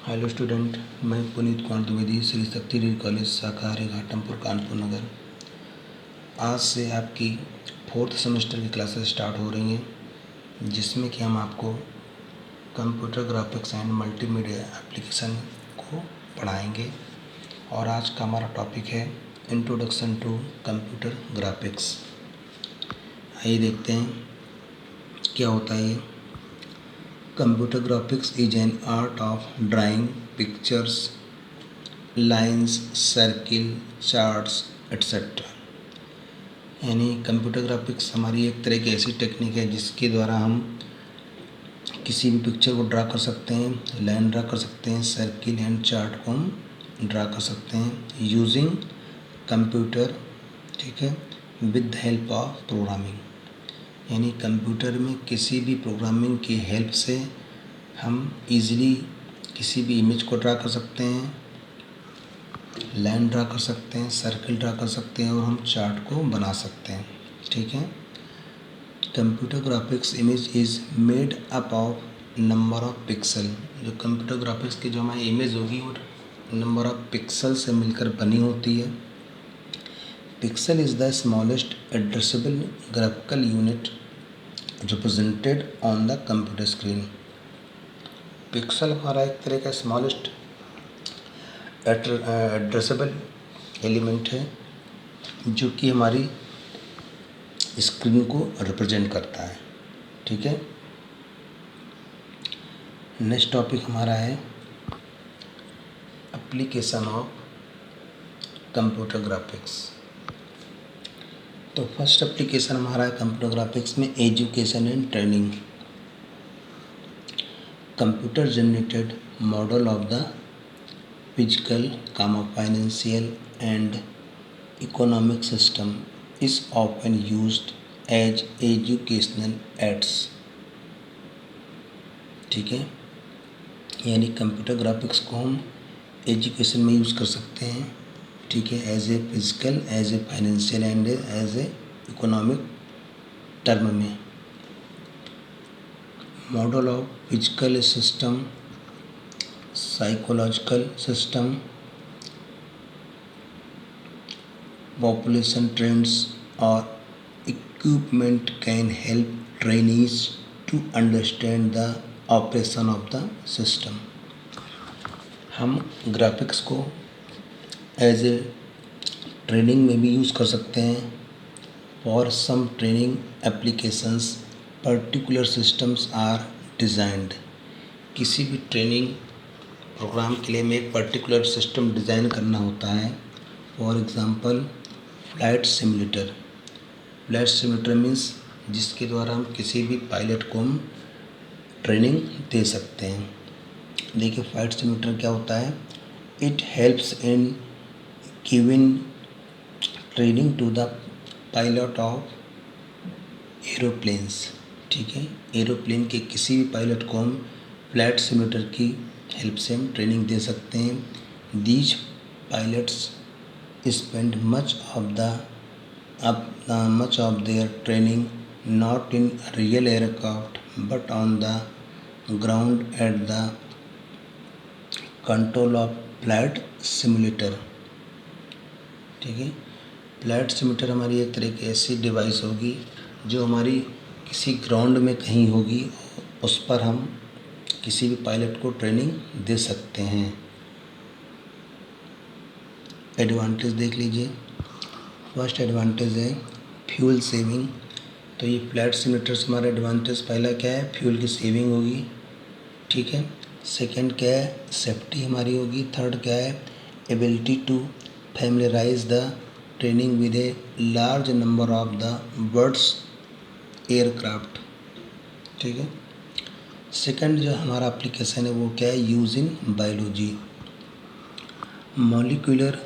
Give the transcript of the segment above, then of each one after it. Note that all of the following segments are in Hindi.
हेलो स्टूडेंट, मैं पुनीत कुमार द्विवेदी, श्री शक्ति डिग्री कॉलेज शाखा घाटमपुर कानपुर नगर। आज से आपकी 4th सेमेस्टर की क्लासेस स्टार्ट हो रही हैं, जिसमें कि हम आपको computer graphics and multimedia application को पढ़ाएंगे। और आज का हमारा टॉपिक है इंट्रोडक्शन टू कंप्यूटर ग्राफिक्स। आइए देखते हैं क्या होता है ये। Computer graphics is an art of drawing pictures, lines, circle, charts, etc. यानी कंप्यूटर ग्राफिक्स हमारी एक तरह की ऐसी टेक्निक है जिसके द्वारा हम किसी भी पिक्चर को ड्रा कर सकते हैं, लाइन ड्रा कर सकते हैं, सर्किल एंड चार्ट को हम ड्रा कर सकते हैं यूजिंग कंप्यूटर, ठीक है, with the help of programming. यानी कंप्यूटर में किसी भी प्रोग्रामिंग की हेल्प से हम इजीली किसी भी इमेज को ड्रा कर सकते हैं, लाइन ड्रा कर सकते हैं, सर्कल ड्रा कर सकते हैं और हम चार्ट को बना सकते हैं। ठीक है। Computer graphics image is made up of number of pixel. जो कंप्यूटर ग्राफिक्स की जो हमारी इमेज होगी वो नंबर ऑफ पिक्सल से मिलकर बनी होती है। Pixel is the smallest addressable graphical unit represented on the computer screen. Pixel हमारा एक तरह का स्मॉलेस्ट एड्रेसेबल एलिमेंट है जो कि हमारी स्क्रीन को रिप्रेजेंट करता है। ठीक है। नेक्स्ट टॉपिक हमारा है एप्लीकेशन ऑफ कंप्यूटर ग्राफिक्स। तो फर्स्ट एप्लीकेशन हमारा है कंप्यूटर ग्राफिक्स में education and training. Computer generated model of the physical, financial and economic system is often used as educational aids। ठीक है। यानी कंप्यूटर ग्राफिक्स को हम एजुकेशन में यूज़ कर सकते हैं। ठीक है। As a physical, as a financial and as a economic term में। Model of physical system, psychological system, population trends or equipment can help trainees to understand the operation of the system। हम ग्राफिक्स को एज ए ट्रेनिंग में भी यूज़ कर सकते हैं। For some training applications particular systems are designed. किसी भी ट्रेनिंग प्रोग्राम के लिए हमें एक पर्टिकुलर सिस्टम डिज़ाइन करना होता है। For example flight simulator. Flight simulator means जिसके द्वारा हम किसी भी पायलट को हम ट्रेनिंग दे सकते हैं। देखिए फ्लाइट सिमुलेटर क्या होता है। It helps in giving training to the pilot of aeroplanes. ठीक है। एरोप्लेन के किसी भी पायलट को हम फ्लाइट सिमुलेटर की हेल्प से हम ट्रेनिंग दे सकते हैं। These pilots spend much of their training not in real aircraft but on the ground at the control of flight simulator। ठीक है। फ्लाइट सिमुलेटर हमारी एक तरह की ऐसी डिवाइस होगी जो हमारी किसी ग्राउंड में कहीं होगी, उस पर हम किसी भी पायलट को ट्रेनिंग दे सकते हैं। एडवांटेज देख लीजिए। फर्स्ट एडवांटेज है फ्यूल सेविंग। तो ये फ्लाइट सिमुलेटर से हमारा एडवांटेज पहला क्या है, फ्यूल की सेविंग होगी। ठीक है। सेकंड क्या है, सेफ्टी हमारी होगी। थर्ड क्या है, ability to familiarize the training with a large number of the birds aircraft. ठीक है। सेकंड जो हमारा एप्लीकेशन है वो क्या है, use in biology. Molecular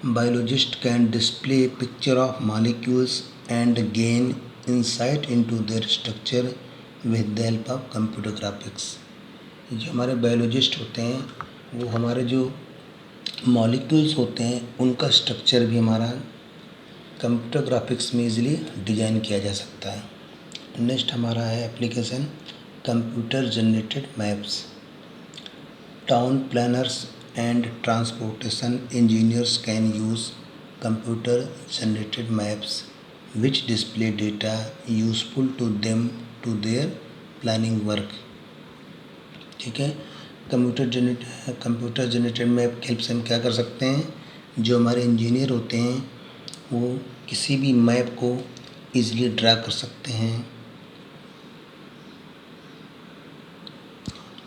biologist can display a picture of molecules and gain insight into their structure with the help of computer graphics। जो हमारे बायोलॉजिस्ट होते हैं वो हमारे जो मॉलिक्यूल्स होते हैं उनका स्ट्रक्चर भी हमारा कंप्यूटर ग्राफिक्स में इजीली डिज़ाइन किया जा सकता है। नेक्स्ट हमारा है application computer generated maps. Town planners and transportation engineers can use computer generated maps which display data useful to them to their planning work. ठीक है, कंप्यूटर जनरेटेड मैप की हेल्प से हम क्या कर सकते हैं, जो हमारे इंजीनियर होते हैं वो किसी भी मैप को ईजिली ड्रा कर सकते हैं।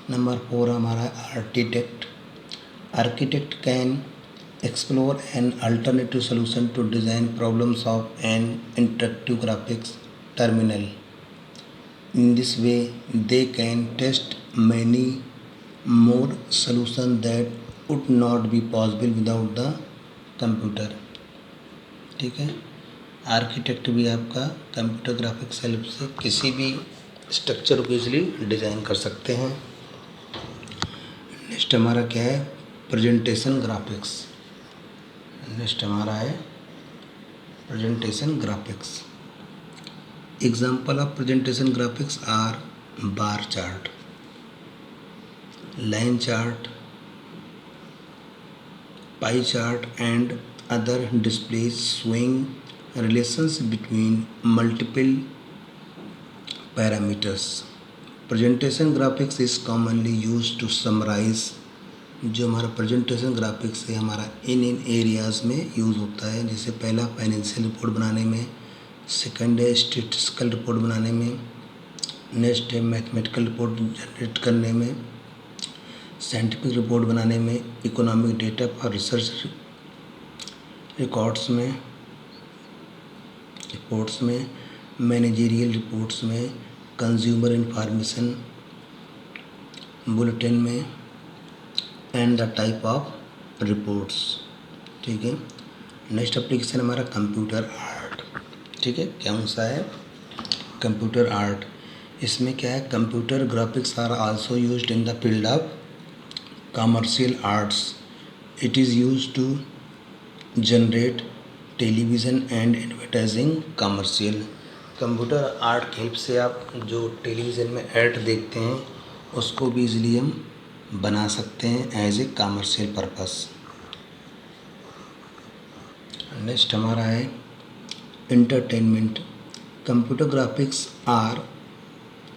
नंबर 4 हमारा architect. Architect can explore an alternative solution to design problems of an interactive graphics terminal. In this way they can test many more solution that would not be possible without the computer. ठीक है, आर्किटेक्ट भी आपका कंप्यूटर ग्राफिक्स हेल्प से किसी भी स्ट्रक्चर को इजीली डिज़ाइन कर सकते हैं। नेक्स्ट हमारा क्या है, प्रेजेंटेशन ग्राफिक्स। नेक्स्ट हमारा है presentation graphics. Example of presentation graphics are bar chart, line chart, pie chart and other displays showing relations between multiple parameters. Presentation graphics is commonly used to summarize, जो हमारा प्रेजेंटेशन ग्राफिक्स है हमारा इन एरियाज़ में यूज़ होता है। जैसे पहला फाइनेंशियल रिपोर्ट बनाने में, सेकंड है स्टैटिस्टिकल रिपोर्ट बनाने में, नेक्स्ट है मैथमेटिकल रिपोर्ट जनरेट करने में, साइंटिफिक रिपोर्ट बनाने में, economic data for research reports में, मैनेजरियल रिपोर्ट्स में, कंज्यूमर इंफॉर्मेशन बुलेटिन में and the type of reports. ठीक है, नेक्स्ट एप्लीकेशन हमारा कंप्यूटर आर्ट। ठीक है, कौन सा है, कंप्यूटर आर्ट। इसमें क्या है, computer graphics are also used in the field of commercial arts. It is used to generate television and advertising commercial. Computer art की हेल्प से आप जो टेलीविज़न में ऐड देखते हैं उसको भी इजीली हम बना सकते हैं as a commercial purpose. Next हमारा है entertainment. Computer graphics are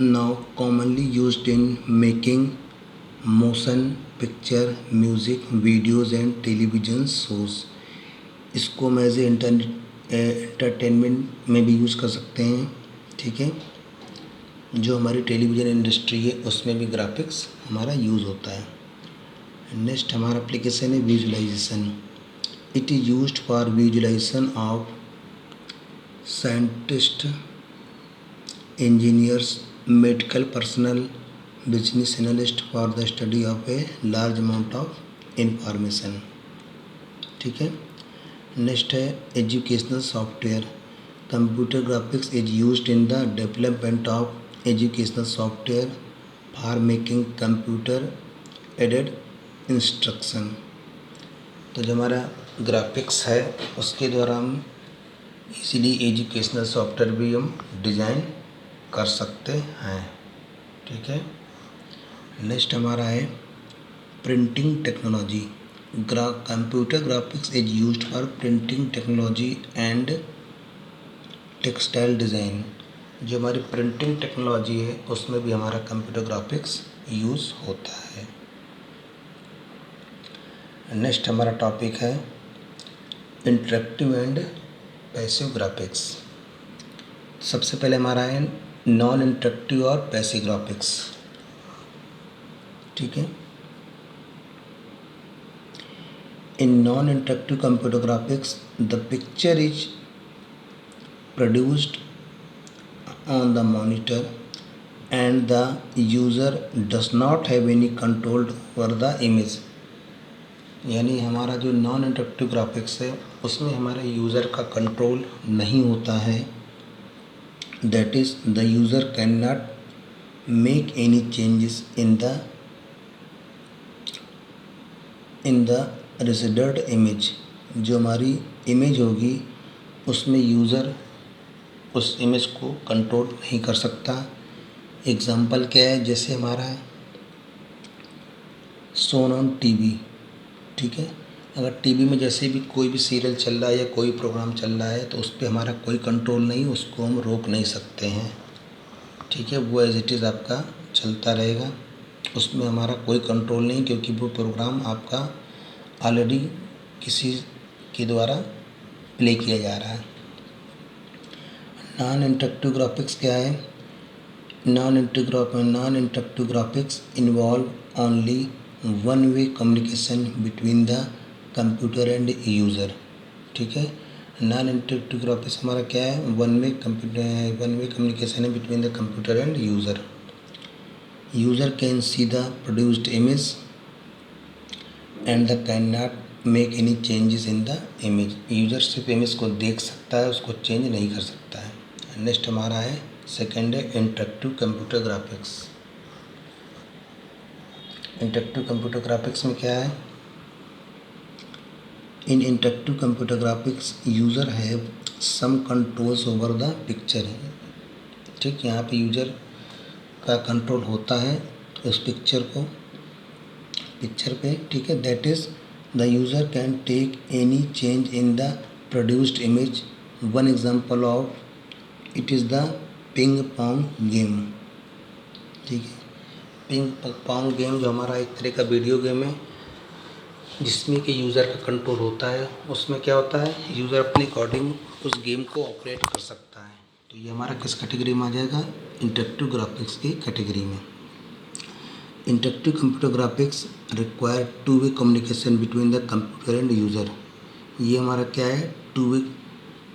now commonly used in making motion picture, music, videos and television shows. इसको हम एज ए एंटरटेनमेंट में भी यूज़ कर सकते हैं। ठीक है, जो हमारी टेलीविज़न इंडस्ट्री है उसमें भी ग्राफिक्स हमारा यूज़ होता है। नेक्स्ट हमारा एप्लीकेशन है visualization. It is used for visualization of scientist, engineers, medical personal, business analyst for the study of a large amount of information. ठीक है, नेक्स्ट है educational software. Computer graphics is used in the development of educational software for making computer aided instruction. तो जो हमारा ग्राफिक्स है उसके द्वारा हम इसीलिए एजुकेशनल सॉफ्टवेयर भी हम डिज़ाइन कर सकते हैं। ठीक है, नेक्स्ट हमारा है printing technology. Computer graphics is used for printing technology and textile design. जो हमारी प्रिंटिंग टेक्नोलॉजी है उसमें भी हमारा कंप्यूटर ग्राफिक्स यूज़ होता है। नेक्स्ट हमारा टॉपिक है इंटरेक्टिव एंड पैसिव ग्राफिक्स। सबसे पहले हमारा है नॉन इंटरेक्टिव और पैसिव ग्राफिक्स। ठीक है, in non-interactive computer graphics the picture is produced on the monitor and the user does not have any control over the image। यानी हमारा जो नॉन इंटरेक्टिव ग्राफिक्स है उसमें हमारे यूज़र का कंट्रोल नहीं होता है। That is the user can not make any changes in the rendered image. जो हमारी इमेज होगी उसमें यूज़र उस इमेज को कंट्रोल नहीं कर सकता। एग्ज़ाम्पल क्या है, जैसे हमारा शोन ऑन टीवी। ठीक है, अगर टीवी में जैसे भी कोई भी सीरियल चल रहा है या कोई प्रोग्राम चल रहा है तो उस पर हमारा कोई कंट्रोल नहीं, उसको हम रोक नहीं सकते हैं। ठीक है, वो एज इट इज़ आपका चलता रहेगा, उसमें हमारा कोई कंट्रोल नहीं, क्योंकि वो प्रोग्राम आपका ऑलरेडी किसी के द्वारा प्ले किया जा रहा है। नॉन इंटरेक्टिव ग्राफिक्स क्या है? Non interactive graphics involve only one way communication between the computer end user. ठीक है, नॉन इंटरेक्टिव ग्राफिक्स हमारा क्या है? वन वे कम्युनिकेशन है between the computer end user. User can see the produced image and the can not make any changes in the image. User सिर्फ इमेज को देख सकता है, उसको चेंज नहीं कर सकता है। नेक्स्ट हमारा है सेकेंड है interactive computer graphics. Interactive computer graphics में क्या है? In interactive computer graphics user have some controls over the picture. ठीक, यहाँ पे यूज़र का कंट्रोल होता है उस पिक्चर पे। ठीक है, that is the user can take any change in the produced image. One example of it is the ping pong game. ठीक है, पिंग पोंग गेम जो हमारा एक तरह का वीडियो गेम है जिसमें कि यूज़र का कंट्रोल होता है। उसमें क्या होता है, यूज़र अपने अकॉर्डिंग उस गेम को ऑपरेट कर सकता है। तो ये हमारा किस कैटेगरी में आ जाएगा? इंटरेक्टिव ग्राफिक्स की कैटेगरी में। Interactive computer graphics require two way communication between the computer end user. ये हमारा क्या है? टू वे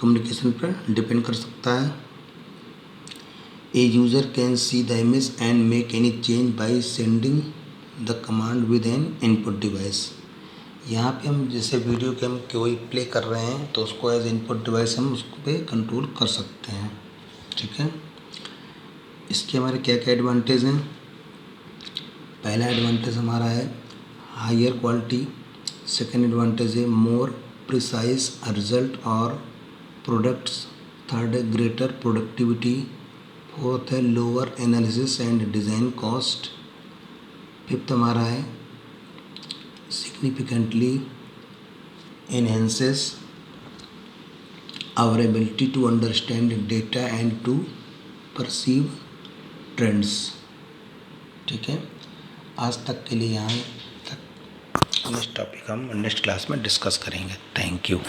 कम्युनिकेशन पर डिपेंड कर सकता है। A user can see the image and make any change by sending the command with an input device। यहाँ पे हम जैसे वीडियो गेम कोई प्ले कर रहे हैं तो उसको एज इनपुट डिवाइस हम उसको पे कंट्रोल कर सकते हैं। ठीक है, इसके हमारे क्या क्या एडवांटेज हैं? पहला एडवांटेज हमारा है हायर क्वालिटी। सेकेंड एडवांटेज है मोर प्रिसाइज रिजल्ट और प्रोडक्ट्स। थर्ड है ग्रेटर प्रोडक्टिविटी। फोर्थ है lower analysis and design cost. Fifth हमारा है significantly enhances our ability to understand data and to perceive trends. ठीक है, आज तक के लिए यहाँ तक। नेक्स्ट टॉपिक हम नेक्स्ट क्लास में डिस्कस करेंगे। Thank you.